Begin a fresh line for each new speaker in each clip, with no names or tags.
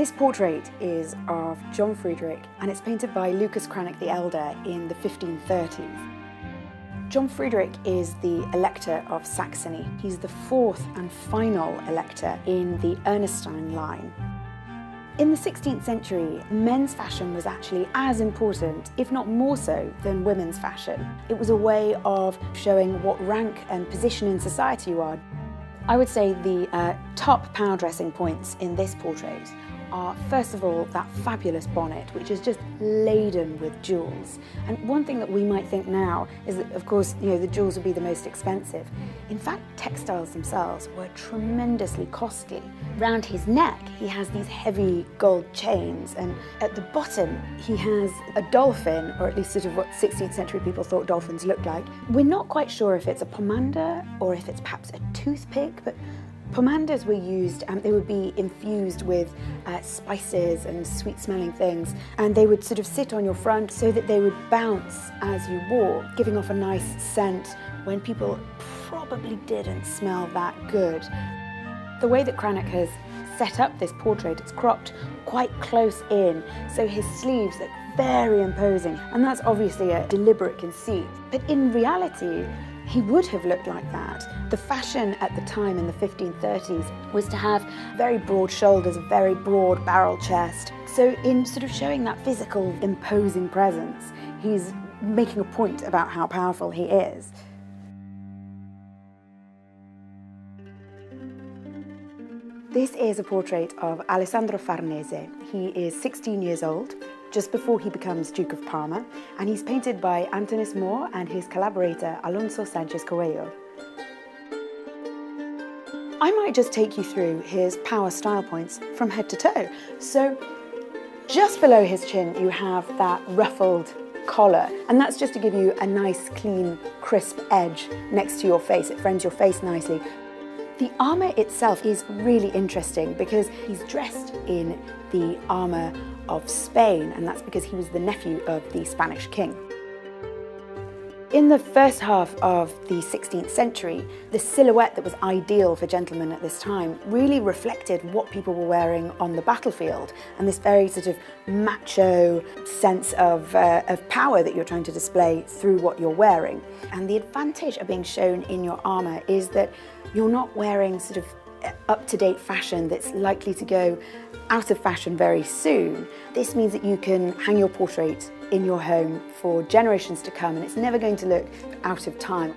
This portrait is of John Friedrich, and it's painted by Lucas Cranach the Elder in the 1530s. John Friedrich is the Elector of Saxony. He's the fourth and final Elector in the Ernestine line. In the 16th century, men's fashion was actually as important, if not more so, than women's fashion. It was a way of showing what rank and position in society you are. I would say the top power dressing points in this portrait are, first of all, that fabulous bonnet, which is just laden with jewels. And one thing that we might think now is that, of course, the jewels would be the most expensive. In fact, textiles themselves were tremendously costly. Round his neck, he has these heavy gold chains, and at the bottom, he has a dolphin, or at least sort of what 16th century people thought dolphins looked like. We're not quite sure if it's a pomander or if it's perhaps a toothpick, but pomanders were used, they would be infused with spices and sweet-smelling things, and they would sort of sit on your front so that they would bounce as you walk, giving off a nice scent when people probably didn't smell that good. The way that Cranach has set up this portrait, it's cropped quite close in, so his sleeves look very imposing, and that's obviously a deliberate conceit. But in reality, he would have looked like that. The fashion at the time in the 1530s was to have very broad shoulders, a very broad barrel chest. So in sort of showing that physical, imposing presence, he's making a point about how powerful he is. This is a portrait of Alessandro Farnese. He is 16 years old, just before he becomes Duke of Parma, and he's painted by Anthonis Mor and his collaborator Alonso Sánchez Coello. I might just take you through his power style points from head to toe. So just below his chin you have that ruffled collar, and that's just to give you a nice, clean, crisp edge next to your face. It frames your face nicely. The armour itself is really interesting because he's dressed in the armour of Spain, and that's because he was the nephew of the Spanish king. In the first half of the 16th century, the silhouette that was ideal for gentlemen at this time really reflected what people were wearing on the battlefield, and this very sort of macho sense of power that you're trying to display through what you're wearing. And the advantage of being shown in your armour is that you're not wearing sort of up-to-date fashion that's likely to go out of fashion very soon. This means that you can hang your portrait in your home for generations to come, and it's never going to look out of time.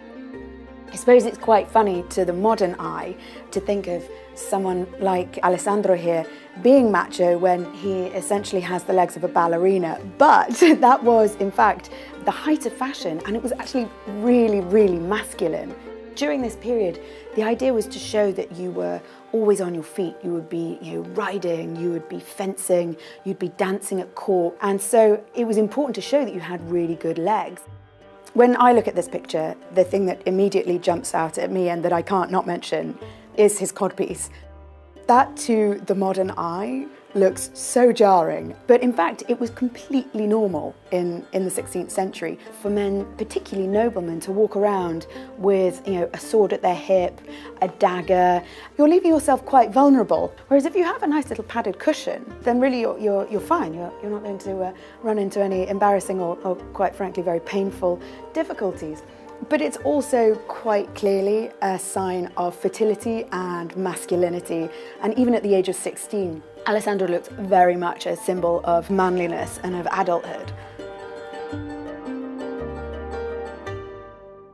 I suppose it's quite funny to the modern eye to think of someone like Alessandro here being macho when he essentially has the legs of a ballerina, but that was in fact the height of fashion, and it was actually really, really masculine. During this period, the idea was to show that you were always on your feet. You would be riding, you would be fencing, you'd be dancing at court. And so it was important to show that you had really good legs. When I look at this picture, the thing that immediately jumps out at me and that I can't not mention is his codpiece. That, to the modern eye, looks so jarring, but in fact it was completely normal in the 16th century for men, particularly noblemen, to walk around with a sword at their hip, a dagger. You're leaving yourself quite vulnerable, whereas if you have a nice little padded cushion, then really you're fine. You're not going to run into any embarrassing or quite frankly very painful difficulties. But it's also quite clearly a sign of fertility and masculinity, and even at the age of 16, Alessandro looked very much a symbol of manliness and of adulthood.